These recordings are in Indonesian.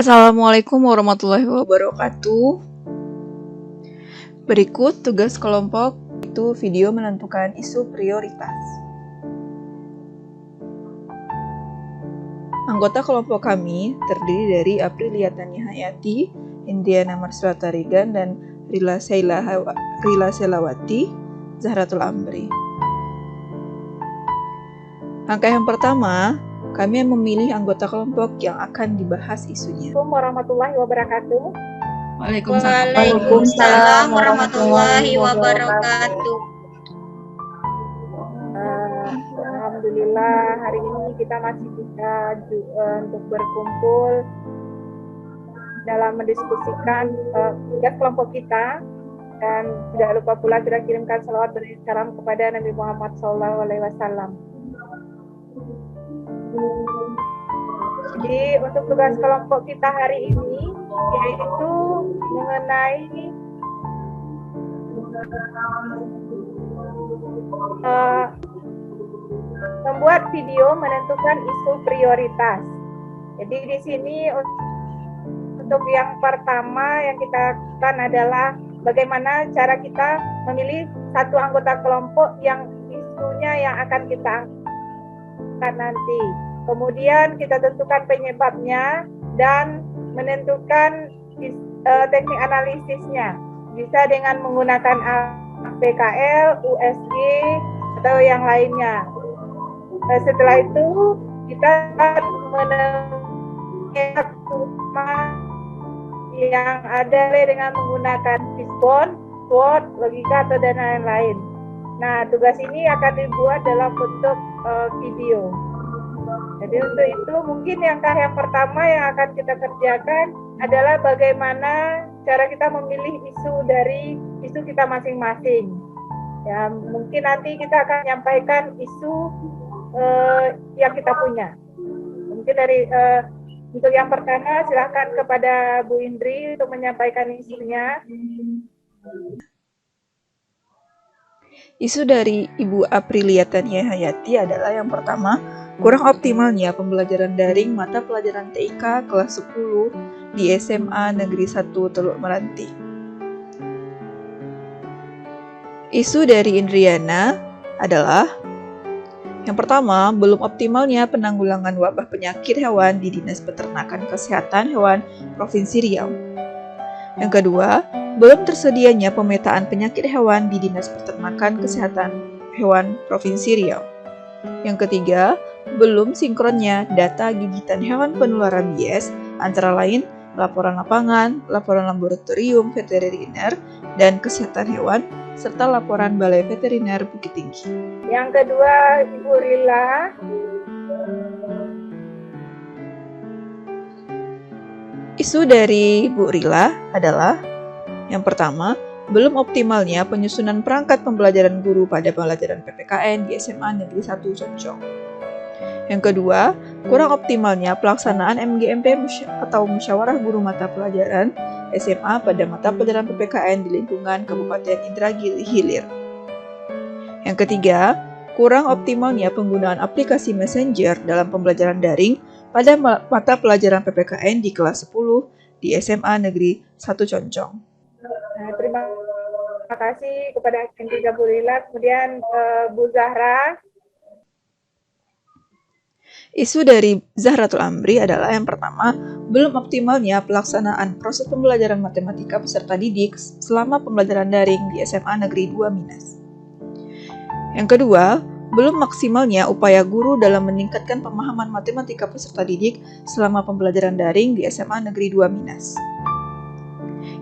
Assalamualaikum warahmatullahi wabarakatuh. Berikut tugas kelompok, itu video menentukan isu prioritas. Anggota kelompok kami terdiri dari Aprilia Tania Hayati, Indriana Marsrata Rigan, dan Rila Selawati, Zahratul Amri. Langkah yang pertama, kami memilih anggota kelompok yang akan dibahas isunya. Assalamualaikum warahmatullahi wabarakatuh. Waalaikumsalam warahmatullahi wabarakatuh. Alhamdulillah hari ini kita masih bisa untuk berkumpul dalam mendiskusikan tugas kelompok kita, dan tidak lupa pula kita kirimkan salawat dan salam kepada Nabi Muhammad SAW. Jadi untuk tugas kelompok kita hari ini yaitu mengenai membuat video menentukan isu prioritas. Jadi di sini untuk yang pertama yang kita lakukan adalah bagaimana cara kita memilih satu anggota kelompok yang isunya yang akan kita angkat nanti. Kemudian kita tentukan penyebabnya dan menentukan teknik analisisnya. Bisa dengan menggunakan PKL, USG, atau yang lainnya. Setelah itu kita akan menemukan yang ada dengan menggunakan Fishbone, SWOT, logika, atau dan lain-lain. Nah, tugas ini akan dibuat dalam bentuk video. Jadi untuk itu mungkin yang pertama yang akan kita kerjakan adalah bagaimana cara kita memilih isu dari isu kita masing-masing. Ya, mungkin nanti kita akan menyampaikan isu yang kita punya. Mungkin dari untuk yang pertama silakan kepada Bu Indri untuk menyampaikan isunya. Isu dari Ibu Aprilia Tania Hayati adalah yang pertama, kurang optimalnya pembelajaran daring mata pelajaran TIK kelas 10 di SMA Negeri 1 Teluk Meranti. Isu dari Indriana adalah yang pertama, belum optimalnya penanggulangan wabah penyakit hewan di Dinas Peternakan Kesehatan Hewan Provinsi Riau. Yang kedua, belum tersedianya pemetaan penyakit hewan di Dinas Peternakan Kesehatan Hewan Provinsi Riau. Yang ketiga, belum sinkronnya data gigitan hewan penular rabies, antara lain laporan lapangan, laporan laboratorium veteriner dan kesehatan hewan, serta laporan Balai Veteriner Bukit Tinggi. Yang kedua, Ibu Rila. Isu dari Bu Rila adalah yang pertama, belum optimalnya penyusunan perangkat pembelajaran guru pada pembelajaran PPKN di SMA Negeri 1 Concong. Yang kedua, kurang optimalnya pelaksanaan MGMP atau Musyawarah Guru Mata Pelajaran SMA pada mata pelajaran PPKN di lingkungan Kabupaten Indragiri Hilir. Yang ketiga, kurang optimalnya penggunaan aplikasi Messenger dalam pembelajaran daring pada mata pelajaran PPKN di kelas 10 di SMA Negeri 1 Concong. Terima kasih kepada Indri Gabulila. Kemudian Bu Zahra. Isu dari Zahratul Amri adalah yang pertama, belum optimalnya pelaksanaan proses pembelajaran matematika peserta didik selama pembelajaran daring di SMA Negeri 2 Minas. Yang kedua, belum maksimalnya upaya guru dalam meningkatkan pemahaman matematika peserta didik selama pembelajaran daring di SMA Negeri 2 Minas.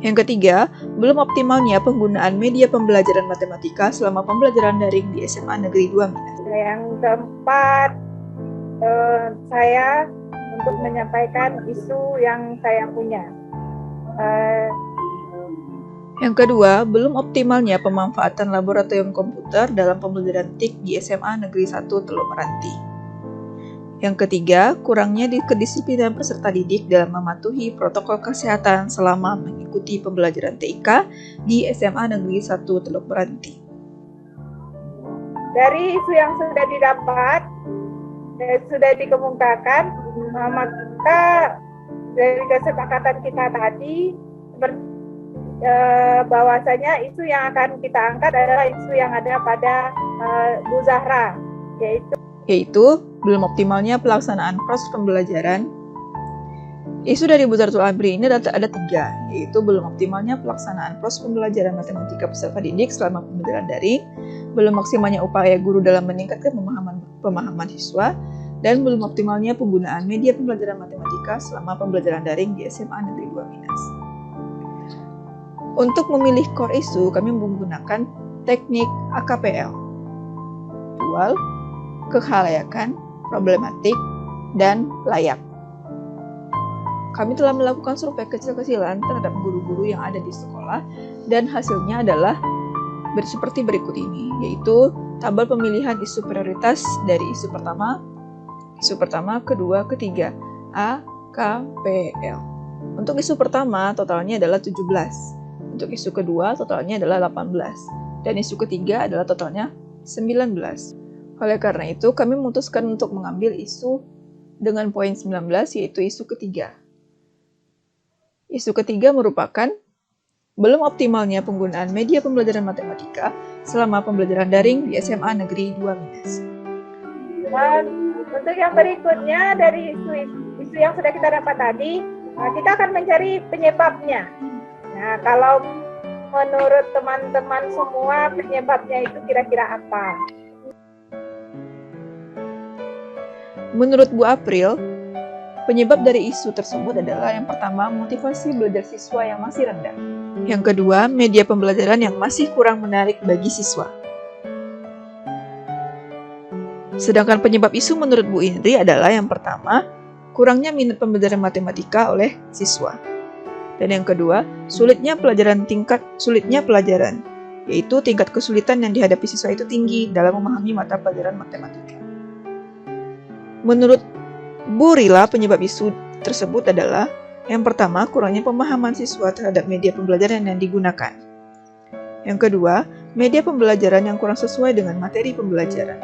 Yang ketiga, belum optimalnya penggunaan media pembelajaran matematika selama pembelajaran daring di SMA Negeri 2 Minas. Yang keempat, saya untuk menyampaikan isu yang saya punya. Yang kedua, belum optimalnya pemanfaatan laboratorium komputer dalam pembelajaran TIK di SMA Negeri 1 Teluk Meranti. Yang ketiga, kurangnya kedisiplinan peserta didik dalam mematuhi protokol kesehatan selama mengikuti pembelajaran TIK di SMA Negeri 1 Teluk Meranti. Dari isu yang sudah didapat, sudah dikemukakan, maka dari kesepakatan kita tadi, bahwasanya isu yang akan kita angkat adalah isu yang ada pada Bu Zahra, yaitu belum optimalnya pelaksanaan proses pembelajaran. Isu dari Bu Zahratul Amri ini ada 3, yaitu belum optimalnya pelaksanaan proses pembelajaran matematika peserta didik selama pembelajaran daring, belum maksimalnya upaya guru dalam meningkatkan pemahaman siswa, dan belum optimalnya penggunaan media pembelajaran matematika selama pembelajaran daring di SMA Negeri 2 Minas. Untuk memilih core isu, kami menggunakan teknik AKPL, dual, kekhalayakan, problematik, dan layak. Kami telah melakukan survei kecil-kecilan terhadap guru-guru yang ada di sekolah, dan hasilnya adalah seperti berikut ini, yaitu tabel pemilihan isu prioritas dari isu pertama, kedua, ketiga, A, K, P, L. Untuk isu pertama, totalnya adalah 17. Untuk isu kedua, totalnya adalah 18. Dan isu ketiga adalah totalnya 19. Oleh karena itu, kami memutuskan untuk mengambil isu dengan poin 19, yaitu isu ketiga. Isu ketiga merupakan belum optimalnya penggunaan media pembelajaran matematika selama pembelajaran daring di SMA Negeri 2 Minas. Dan untuk yang berikutnya dari isu yang sudah kita dapat tadi, kita akan mencari penyebabnya. Nah, kalau menurut teman-teman semua, penyebabnya itu kira-kira apa? Menurut Bu April, penyebab dari isu tersebut adalah yang pertama, motivasi belajar siswa yang masih rendah. Yang kedua, media pembelajaran yang masih kurang menarik bagi siswa. Sedangkan penyebab isu menurut Bu Indri adalah yang pertama, kurangnya minat pembelajaran matematika oleh siswa. Dan yang kedua, sulitnya pelajaran, yaitu tingkat kesulitan yang dihadapi siswa itu tinggi dalam memahami mata pelajaran matematika. Menurut Bu Rila, penyebab isu tersebut adalah yang pertama, kurangnya pemahaman siswa terhadap media pembelajaran yang digunakan. Yang kedua, media pembelajaran yang kurang sesuai dengan materi pembelajaran.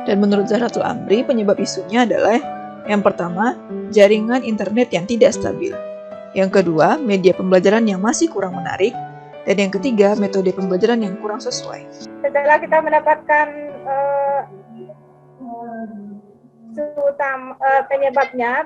Dan menurut Zahratul Amri, penyebab isunya adalah yang pertama, jaringan internet yang tidak stabil. Yang kedua, media pembelajaran yang masih kurang menarik. Dan yang ketiga, metode pembelajaran yang kurang sesuai. Setelah kita mendapatkan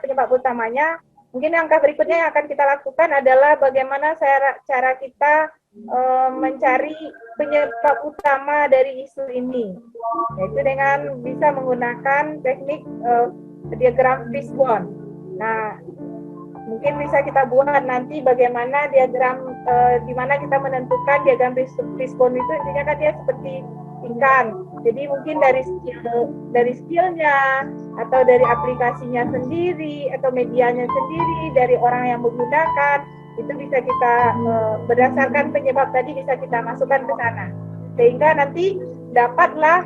penyebab utamanya, mungkin langkah berikutnya yang akan kita lakukan adalah bagaimana cara kita mencari penyebab utama dari isu ini, yaitu dengan bisa menggunakan teknik diagram fishbone. Nah, mungkin bisa kita buat nanti bagaimana diagram di mana kita menentukan diagram fishbone itu, intinya kan dia seperti ikan. Jadi mungkin dari skillnya, atau dari aplikasinya sendiri, atau medianya sendiri, dari orang yang menggunakan, itu bisa kita berdasarkan penyebab tadi bisa kita masukkan ke sana, sehingga nanti dapatlah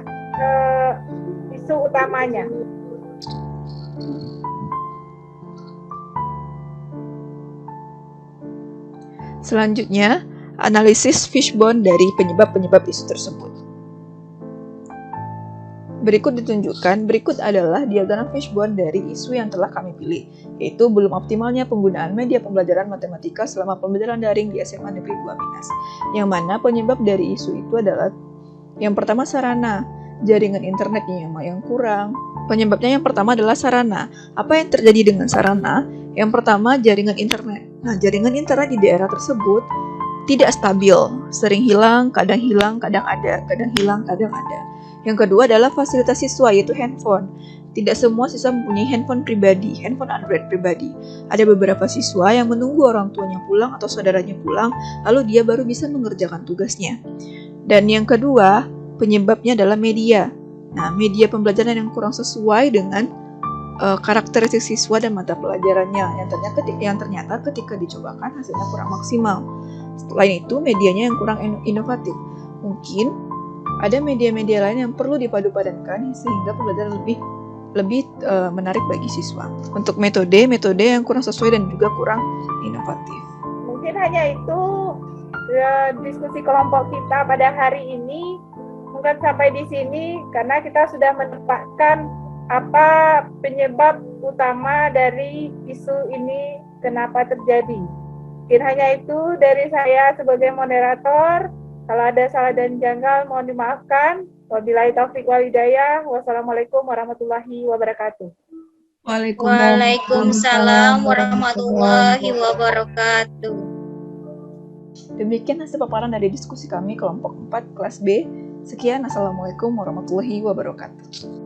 isu utamanya. Selanjutnya, analisis fishbone dari penyebab-penyebab isu tersebut. Berikut adalah diagram fishbone dari isu yang telah kami pilih, yaitu belum optimalnya penggunaan media pembelajaran matematika selama pembelajaran daring di SMA Negeri 2 Minas. Yang mana penyebab dari isu itu adalah yang pertama, sarana, jaringan internetnya yang kurang. Penyebabnya yang pertama adalah sarana. Apa yang terjadi dengan sarana? Yang pertama, jaringan internet. Nah, jaringan internet di daerah tersebut tidak stabil, sering hilang, kadang ada, kadang hilang, kadang ada. Yang kedua adalah fasilitas siswa, yaitu handphone. Tidak semua siswa mempunyai handphone Android pribadi. Ada beberapa siswa yang menunggu orang tuanya pulang atau saudaranya pulang, lalu dia baru bisa mengerjakan tugasnya. Dan yang kedua, penyebabnya adalah media. Nah, media pembelajaran yang kurang sesuai dengan karakteristik siswa dan mata pelajarannya, yang ternyata ketika dicobakan hasilnya kurang maksimal. Selain itu, medianya yang kurang inovatif. Mungkin ada media-media lain yang perlu dipadu-padankan sehingga pembelajaran lebih menarik bagi siswa. Untuk metode yang kurang sesuai dan juga kurang inovatif. Mungkin hanya itu diskusi kelompok kita pada hari ini. Mungkin sampai di sini karena kita sudah menempatkan apa penyebab utama dari isu ini kenapa terjadi. Mungkin hanya itu dari saya sebagai moderator. Kalau ada salah dan janggal mohon dimaafkan. Wabillahi taufiq wal hidayah. Wassalamualaikum warahmatullahi wabarakatuh. Waalaikumsalam warahmatullahi wabarakatuh. Demikian hasil paparan dari diskusi kami kelompok 4 kelas B. Sekian, Assalamualaikum warahmatullahi wabarakatuh.